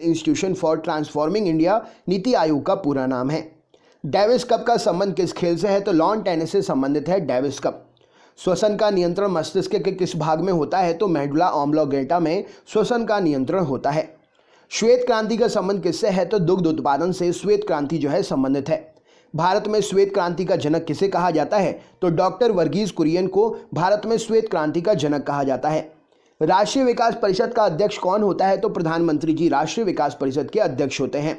Institution for transforming India NITI Aayog का पूरा नाम है। डेविस कप का संबंध किस खेल से है? तो लॉन टेनिस से संबंधित है डेविस कप। श्वसन का नियंत्रण मस्तिष्क के किस भाग में होता है? तो मेडुला ऑब्लोंगेटा में श्वसन का नियंत्रण होता है। श्वेत क्रांति का संबंध किससे है? तो दुग्ध उत्पादन से श्वेत क्रांति जो है संबंधित है। भारत में श्वेत क्रांति का जनक किसे कहा जाता है? तो डॉक्टर वर्गीज कुरियन को भारत में श्वेत क्रांति का जनक कहा जाता है। राष्ट्रीय विकास परिषद का अध्यक्ष कौन होता है? तो प्रधानमंत्री जी राष्ट्रीय विकास परिषद के अध्यक्ष होते हैं।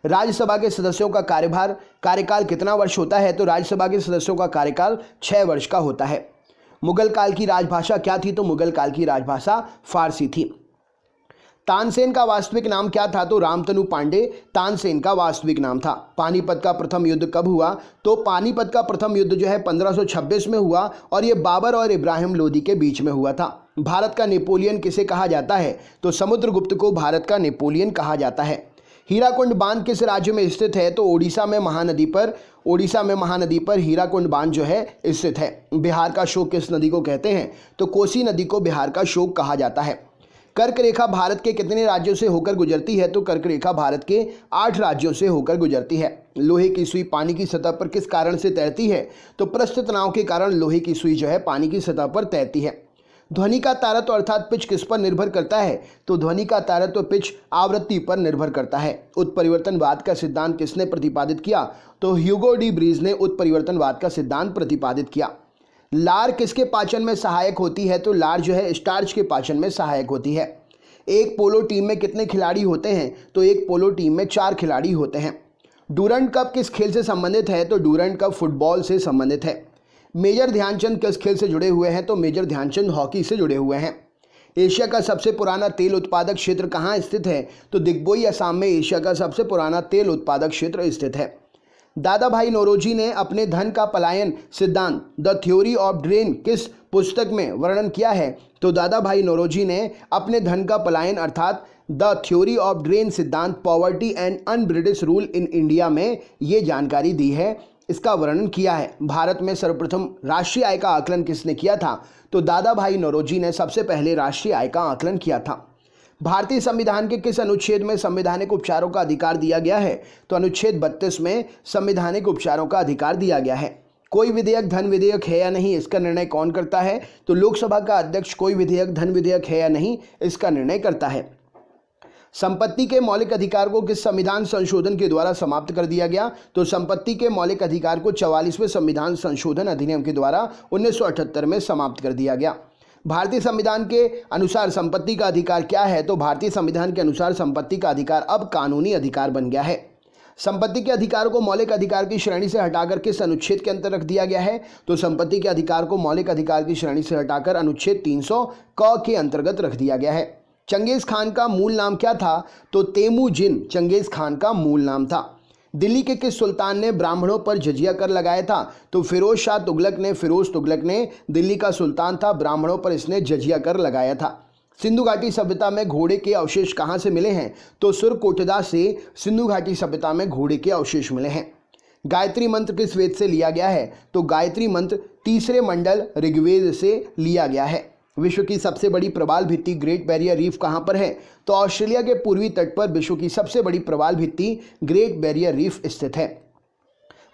राज्यसभा के सदस्यों का कार्यकाल कितना वर्ष होता है? तो राज्यसभा के सदस्यों का कार्यकाल 6 वर्ष का होता है। मुगल काल की राजभाषा क्या थी? तो मुगल काल की राजभाषा फारसी थी। तानसेन का वास्तविक नाम क्या था? तो रामतनु पांडे तानसेन का वास्तविक नाम था। पानीपत का प्रथम युद्ध कब हुआ? तो पानीपत का प्रथम युद्ध जो है 1526 में हुआ और ये बाबर और इब्राहिम लोदी के बीच में हुआ था। भारत का नेपोलियन किसे कहा जाता है? तो समुद्रगुप्त को भारत का नेपोलियन कहा जाता है। हीराकुंड बांध किस राज्य में स्थित है? तो ओडिशा में महानदी पर हीराकुंड बांध जो है स्थित है। बिहार का शोक किस नदी को कहते हैं? तो कोसी नदी को बिहार का शोक कहा जाता है। कर्क रेखा भारत के कितने राज्यों से होकर गुजरती है? तो कर्क रेखा भारत के 8 राज्यों से होकर गुजरती है। लोहे की सुई पानी की सतह पर किस कारण से तैरती है? तो पृष्ठ तनाव के कारण लोहे की सुई जो है पानी की सतह पर तैरती है। ध्वनि का तारत्व अर्थात पिच किस पर निर्भर करता है? तो ध्वनि का तारत्व पिच आवृत्ति पर निर्भर करता है। उत्परिवर्तनवाद का सिद्धांत किसने प्रतिपादित किया? तो ह्यूगो डी ब्रीज ने उत्परिवर्तनवाद का सिद्धांत प्रतिपादित किया। लार किसके पाचन में सहायक होती है? तो लार जो है स्टार्च के पाचन में सहायक होती है। एक पोलो टीम में कितने खिलाड़ी होते हैं? तो एक पोलो टीम में 4 खिलाड़ी होते हैं। डूरंड कप किस खेल से संबंधित है? तो डूरंड कप फुटबॉल से संबंधित है। मेजर ध्यानचंद किस खेल से जुड़े हुए हैं? तो मेजर ध्यानचंद हॉकी से जुड़े हुए हैं। एशिया का सबसे पुराना तेल उत्पादक क्षेत्र कहाँ स्थित है? तो दिग्बोई असम में एशिया का सबसे पुराना तेल उत्पादक क्षेत्र स्थित है। दादा भाई नौरोजी ने अपने धन का पलायन सिद्धांत द थ्योरी ऑफ ड्रेन किस पुस्तक में वर्णन किया है? तो दादा भाई नौरोजी ने अपने धन का पलायन अर्थात द थ्योरी ऑफ ड्रेन सिद्धांत poverty and un British rule in India में ये जानकारी दी है, इसका वर्णन किया है। भारत में सर्वप्रथम राष्ट्रीय आय का आकलन किसने किया था? तो दादा भाई नौरोजी ने सबसे पहले राष्ट्रीय आय का आकलन किया था। भारतीय संविधान के किस अनुच्छेद में संवैधानिक उपचारों का अधिकार दिया गया है? तो अनुच्छेद 32 में संवैधानिक उपचारों का अधिकार दिया गया है। कोई विधेयक धन विधेयक है या नहीं, इसका निर्णय कौन करता है? तो लोकसभा का अध्यक्ष कोई विधेयक धन विधेयक है या नहीं, इसका निर्णय करता है। संपत्ति के मौलिक अधिकार को किस संविधान संशोधन के द्वारा समाप्त कर दिया गया? तो संपत्ति के मौलिक अधिकार को 44वें संविधान संशोधन अधिनियम के द्वारा 1978 में समाप्त कर दिया गया। भारतीय संविधान के अनुसार संपत्ति का अधिकार क्या है? तो भारतीय संविधान के अनुसार संपत्ति का अधिकार अब कानूनी अधिकार बन गया है। संपत्ति के अधिकार को मौलिक अधिकार की श्रेणी से हटाकर किस अनुच्छेद के अंतर रख दिया गया है? तो संपत्ति के अधिकार को मौलिक अधिकार की श्रेणी से हटाकर अनुच्छेद 300 क के अंतर्गत रख दिया गया है। चंगेज खान का मूल नाम क्या था? तो तेमुजिन चंगेज खान का मूल नाम था। दिल्ली के किस सुल्तान ने ब्राह्मणों पर जजिया कर लगाया था? तो फिरोज शाह तुगलक ने दिल्ली का सुल्तान था, ब्राह्मणों पर इसने जजिया कर लगाया था। सिंधु घाटी सभ्यता में घोड़े के अवशेष कहाँ से मिले हैं? तो सुरकोटदा से सिंधु घाटी सभ्यता में घोड़े के अवशेष मिले हैं। गायत्री मंत्र किस वेद से लिया गया है? तो गायत्री मंत्र 3रे मंडल ऋग्वेद से लिया गया है। विश्व की सबसे बड़ी प्रवाल भित्ति ग्रेट बैरियर रीफ कहाँ पर है? तो ऑस्ट्रेलिया के पूर्वी तट पर विश्व की सबसे बड़ी प्रवाल भित्ति ग्रेट बैरियर रीफ स्थित है।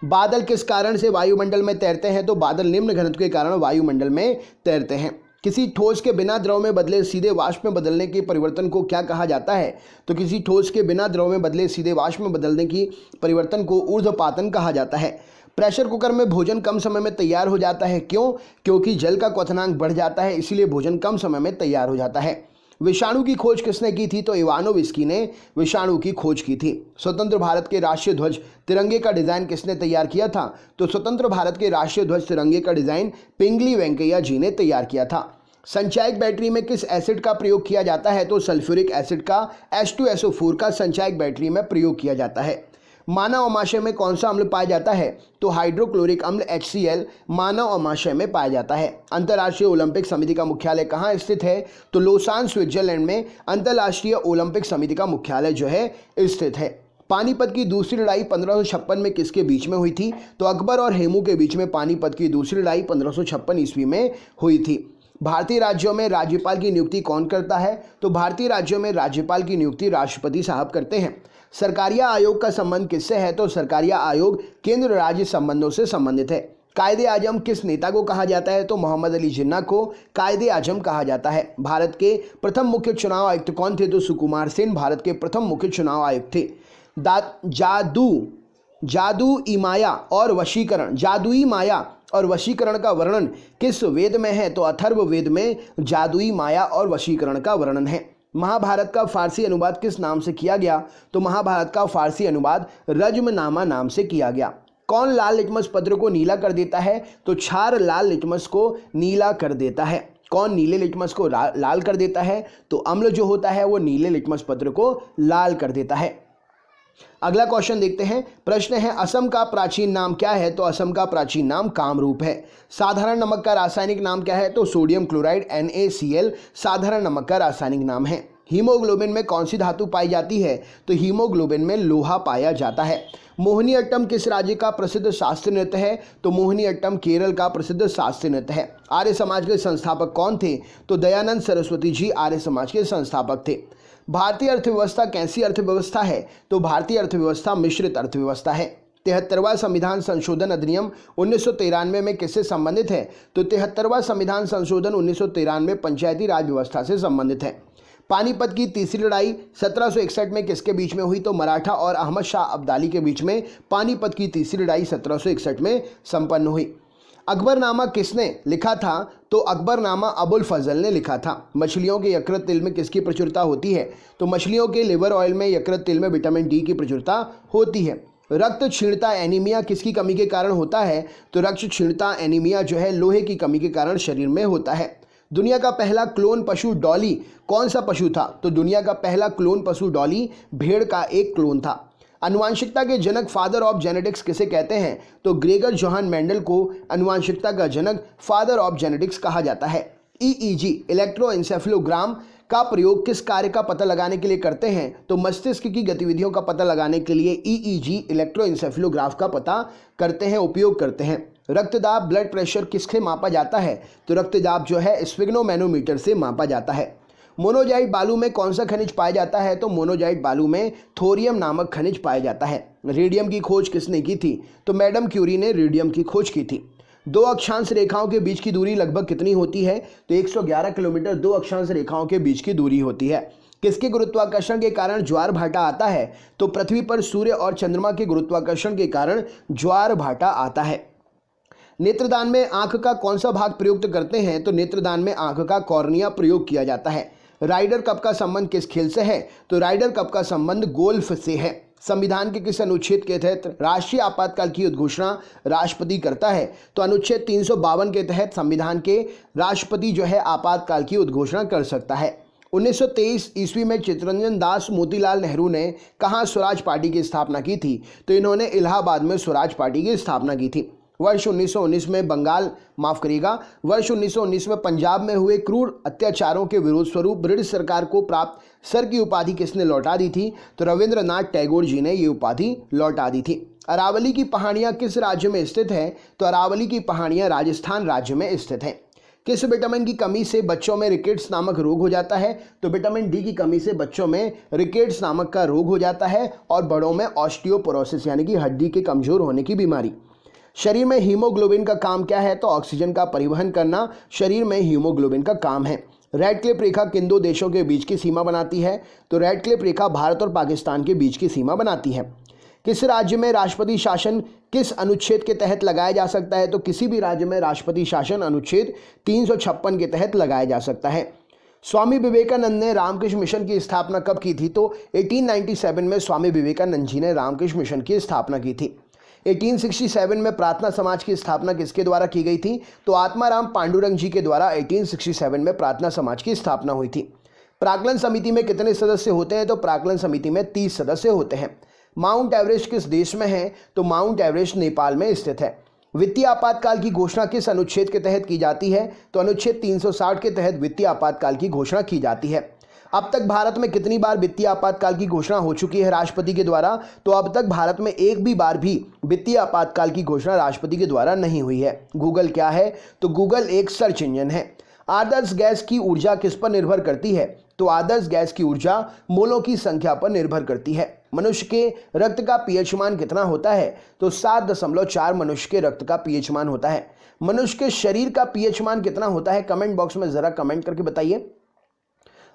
बादल किस कारण से वायुमंडल में तैरते हैं? तो बादल निम्न घनत्व के कारण वायुमंडल में तैरते हैं। किसी ठोस के बिना द्रव में बदले सीधे वाष्प में बदलने के परिवर्तन को क्या कहा जाता है? तो किसी ठोस के बिना द्रव में बदले सीधे वाष्प में बदलने की परिवर्तन को ऊर्ध्वपातन कहा जाता है। प्रेशर कुकर में भोजन कम समय में तैयार हो जाता है, क्यों? क्योंकि जल का क्वथनांक बढ़ जाता है, इसीलिए भोजन कम समय में तैयार हो जाता है। विषाणु की खोज किसने की थी? तो इवानोविस्की ने विषाणु की खोज की थी। स्वतंत्र भारत के राष्ट्रीय ध्वज तिरंगे का डिजाइन किसने तैयार किया था? तो स्वतंत्र भारत के राष्ट्रीय ध्वज तिरंगे का डिजाइन पिंगली वेंकैया जी ने तैयार किया था। संचायक बैटरी में किस एसिड का प्रयोग किया जाता है? तो सल्फ्यूरिक एसिड का H2SO4 का संचायक बैटरी में प्रयोग किया जाता है। मानव अमाशय में कौन सा अम्ल पाया जाता है? तो हाइड्रोक्लोरिक अम्ल HCl मानव अमाशय में पाया जाता है। अंतर्राष्ट्रीय ओलंपिक समिति का मुख्यालय कहाँ स्थित है? तो लोसान स्विट्जरलैंड में अंतर्राष्ट्रीय ओलंपिक समिति का मुख्यालय जो है स्थित है। पानीपत की दूसरी लड़ाई 1556 में किसके बीच में हुई थी? तो अकबर और हेमू के बीच में पानीपत की दूसरी लड़ाई 1556 ईस्वी में हुई थी। भारतीय राज्यों में राज्यपाल की नियुक्ति कौन करता है? तो भारतीय राज्यों में राज्यपाल की नियुक्ति राष्ट्रपति साहब करते हैं। सरकारिया आयोग का संबंध किससे है? तो सरकारिया आयोग केंद्र राज्य संबंधों से संबंधित है। कायदे आजम किस नेता को कहा जाता है? तो मोहम्मद अली जिन्ना को कायदे आजम कहा जाता है। भारत के प्रथम मुख्य चुनाव आयुक्त कौन थे? तो सुकुमार सेन भारत के प्रथम मुख्य चुनाव आयुक्त थे। जादुई माया और वशीकरण, जादुई माया और वशीकरण का वर्णन किस वेद में है? तो अथर्ववेद में जादुई माया और वशीकरण का वर्णन है। महाभारत का फारसी अनुवाद किस नाम से किया गया? तो महाभारत का फारसी अनुवाद रज्मनामा नाम से किया गया। कौन लाल लिटमस पत्र को नीला कर देता है? तो क्षार लाल लिटमस को नीला कर देता है। कौन नीले लिटमस को लाल कर देता है? तो अम्ल जो होता है वो नीले लिटमस पत्र को लाल कर देता है। अगला क्वेश्चन देखते हैं। प्रश्न है असम का प्राचीन नाम क्या है? तो असम का प्राचीन नाम कामरूप है। साधारण नमक का रासायनिक नाम क्या है? तो सोडियम क्लोराइड NaCl साधारण नमक का रासायनिक नाम है। हीमोग्लोबिन में कौन सी धातु पाई जाती है? तो हीमोग्लोबिन में लोहा पाया जाता है। मोहिनीअट्टम किस राज्य का प्रसिद्ध शास्त्रीय नृत्य है? तो मोहिनीअट्टम केरल का प्रसिद्ध शास्त्रीय नृत्य है। आर्य समाज के संस्थापक कौन थे? तो दयानंद सरस्वती जी आर्य समाज के संस्थापक थे। भारतीय अर्थव्यवस्था कैसी अर्थव्यवस्था है? तो भारतीय अर्थव्यवस्था मिश्रित अर्थव्यवस्था है। 73वां संविधान संशोधन अधिनियम 1993 में किससे संबंधित है? तो 73वां संविधान संशोधन 1993 पंचायती राज व्यवस्था से संबंधित है। पानीपत की तीसरी लड़ाई 1761 में किसके बीच में हुई? तो मराठा और अहमद शाह अब्दाली के बीच में पानीपत की तीसरी लड़ाई 1761 में संपन्न हुई। अकबरनामा किसने लिखा था? तो अकबरनामा अबुल फजल ने लिखा था। मछलियों के यकृत तेल में किसकी प्रचुरता होती है? तो मछलियों के लिवर ऑयल में यकृत तेल में विटामिन डी की प्रचुरता होती है। रक्त क्षीणता एनीमिया किसकी कमी के कारण होता है? तो रक्त क्षीणता एनीमिया जो है लोहे की कमी के कारण शरीर में होता है। दुनिया का पहला क्लोन पशु डॉली कौन सा पशु था? तो दुनिया का पहला क्लोन पशु डॉली भेड़ का एक क्लोन था। आनुवांशिकता के जनक फादर ऑफ जेनेटिक्स किसे कहते हैं? तो ग्रेगर जोहान मेंडल को आनुवांशिकता का जनक फादर ऑफ जेनेटिक्स कहा जाता है। EEG इलेक्ट्रोएन्सेफेलोग्राम का प्रयोग किस कार्य का पता लगाने के लिए करते हैं? तो मस्तिष्क की गतिविधियों का पता लगाने के लिए EEG इलेक्ट्रोएन्सेफेलोग्राफ का पता करते हैं, उपयोग करते हैं। रक्तदाब ब्लड प्रेशर किससे मापा जाता है? तो रक्तदाब जो है स्फिग्नोमेनोमीटर से मापा जाता है। मोनोजाइट बालू में कौन सा खनिज पाया जाता है? तो मोनोजाइट बालू में थोरियम नामक खनिज पाया जाता है। रेडियम की खोज किसने की थी? तो मैडम क्यूरी ने रेडियम की खोज की थी। दो अक्षांश रेखाओं के बीच की दूरी लगभग कितनी होती है? तो 111 किलोमीटर दो अक्षांश रेखाओं के बीच की दूरी होती है। किसके गुरुत्वाकर्षण के कारण ज्वार भाटा आता है? तो पृथ्वी पर सूर्य और चंद्रमा के गुरुत्वाकर्षण के कारण ज्वार भाटा आता है। नेत्रदान में आंख का कौन सा भाग प्रयुक्त करते हैं? तो नेत्रदान में आंख का कॉर्निया प्रयोग किया जाता है। राइडर कप का संबंध किस खेल से है? तो राइडर कप का संबंध गोल्फ से है। संविधान के किस अनुच्छेद के तहत राष्ट्रीय आपातकाल की उद्घोषणा राष्ट्रपति करता है? तो अनुच्छेद 352 के तहत संविधान के राष्ट्रपति जो है आपातकाल की उद्घोषणा कर सकता है। 1923 ईस्वी में चित्तरंजन दास मोतीलाल नेहरू ने कहाँ स्वराज पार्टी की स्थापना की थी? तो इन्होंने इलाहाबाद में स्वराज पार्टी की स्थापना की थी। वर्ष 1919 में वर्ष 1919 में पंजाब में हुए क्रूर अत्याचारों के विरोध स्वरूप ब्रिटिश सरकार को प्राप्त सर की उपाधि किसने लौटा दी थी? तो रविंद्रनाथ टैगोर जी ने ये उपाधि लौटा दी थी। अरावली की पहाड़ियाँ किस राज्य में स्थित है? तो अरावली की पहाड़ियाँ राजस्थान राज्य में स्थित हैं। किस विटामिन की कमी से बच्चों में रिकेट्स नामक रोग हो जाता है? तो विटामिन डी की कमी से बच्चों में रिकेट्स नामक का रोग हो जाता है और बड़ों में ऑस्टियोपोरोसिस यानी कि हड्डी के कमजोर होने की बीमारी। शरीर में हीमोग्लोबिन का काम क्या है? तो ऑक्सीजन का परिवहन करना शरीर में हीमोग्लोबिन का काम है। रेड क्लिफ रेखा किन दो देशों के बीच की सीमा बनाती है? तो रेड क्लिफ रेखा भारत और पाकिस्तान के बीच की सीमा बनाती है। किस राज्य में राष्ट्रपति शासन किस अनुच्छेद के तहत लगाया जा सकता है? तो किसी भी राज्य में राष्ट्रपति शासन अनुच्छेद 356 के तहत लगाया जा सकता है। स्वामी विवेकानंद ने रामकृष्ण मिशन की स्थापना कब की थी? तो 1897 में स्वामी विवेकानंद जी ने रामकृष्ण मिशन की स्थापना की थी। 1867 में प्रार्थना समाज की स्थापना किसके द्वारा की गई थी? तो आत्माराम पांडुरंग जी के द्वारा 1867 में प्रार्थना समाज की स्थापना हुई थी। प्राक्कलन समिति में कितने सदस्य होते हैं? तो प्राक्कलन समिति में 30 सदस्य होते हैं। माउंट एवरेस्ट किस देश में है? तो माउंट एवरेस्ट नेपाल में स्थित है। वित्तीय आपातकाल की घोषणा किस अनुच्छेद के तहत की जाती है? तो अनुच्छेद 360 के तहत वित्तीय आपातकाल की घोषणा की जाती है। अब तक भारत में कितनी बार वित्तीय आपातकाल की घोषणा हो चुकी है राष्ट्रपति के द्वारा? तो अब तक भारत में एक भी बार भी वित्तीय आपातकाल की घोषणा राष्ट्रपति के द्वारा नहीं हुई है। गूगल क्या है? तो गूगल एक सर्च इंजन है। आदर्श गैस की ऊर्जा किस पर निर्भर करती है? तो आदर्श गैस की ऊर्जा मोलों की संख्या पर निर्भर करती है। मनुष्य के रक्त का पीएच मान कितना होता है? तो 7.4 मनुष्य के रक्त का पीएच मान होता है। मनुष्य के शरीर का पीएच मान कितना होता है? कमेंट बॉक्स में जरा कमेंट करके बताइए।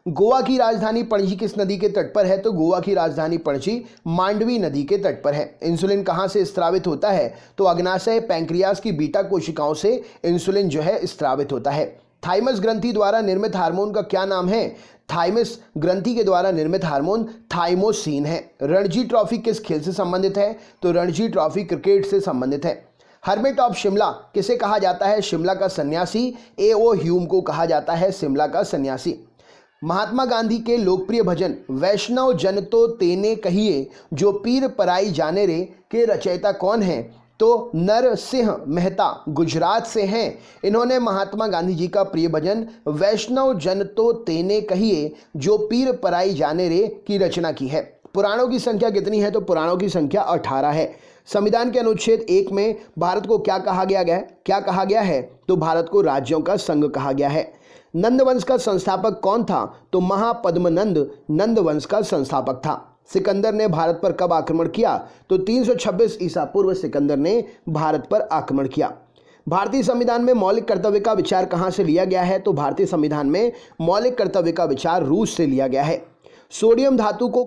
गोवा की राजधानी पणजी किस नदी के तट पर है? तो गोवा की राजधानी पणजी मांडवी नदी के तट पर है। इंसुलिन कहां से स्रावित होता है? तो अग्नाशय पैंक्रियास की बीटा कोशिकाओं से इंसुलिन जो है स्रावित होता है। थाइमस ग्रंथि द्वारा निर्मित हार्मोन का क्या नाम है? थाइमस ग्रंथि के द्वारा निर्मित हार्मोन थाइमोसिन है। रणजी ट्रॉफी किस खेल से संबंधित है? तो रणजी ट्रॉफी क्रिकेट से संबंधित है। हर्मिट ऑफ शिमला किसे कहा जाता है? शिमला का सन्यासी A.O. ह्यूम को कहा जाता है शिमला का सन्यासी। महात्मा गांधी के लोकप्रिय भजन वैष्णव जन तो तेने कहिए जो पीर पराई जाने रे के रचयिता कौन है? तो नरसिंह मेहता गुजरात से हैं। इन्होंने महात्मा गांधी जी का प्रिय भजन वैष्णव जन तो तेने कहिए जो पीर पराई जाने रे की रचना की है। पुराणों की संख्या कितनी है? तो पुराणों की संख्या 18 है। संविधान के अनुच्छेद 1 में भारत को क्या कहा गया है? तो भारत को राज्यों का संघ कहा गया है। नंद वंश का संस्थापक कौन था? तो महापद्मनंद नंद वंश का संस्थापक था। सिकंदर ने भारत पर कब आक्रमण किया? तो 326 ईसा पूर्व सिकंदर ने भारत पर आक्रमण किया। भारतीय संविधान में मौलिक कर्तव्य का विचार कहां से लिया गया है? तो भारतीय संविधान में मौलिक कर्तव्य का विचार रूस से लिया गया है। सोडियम धातु को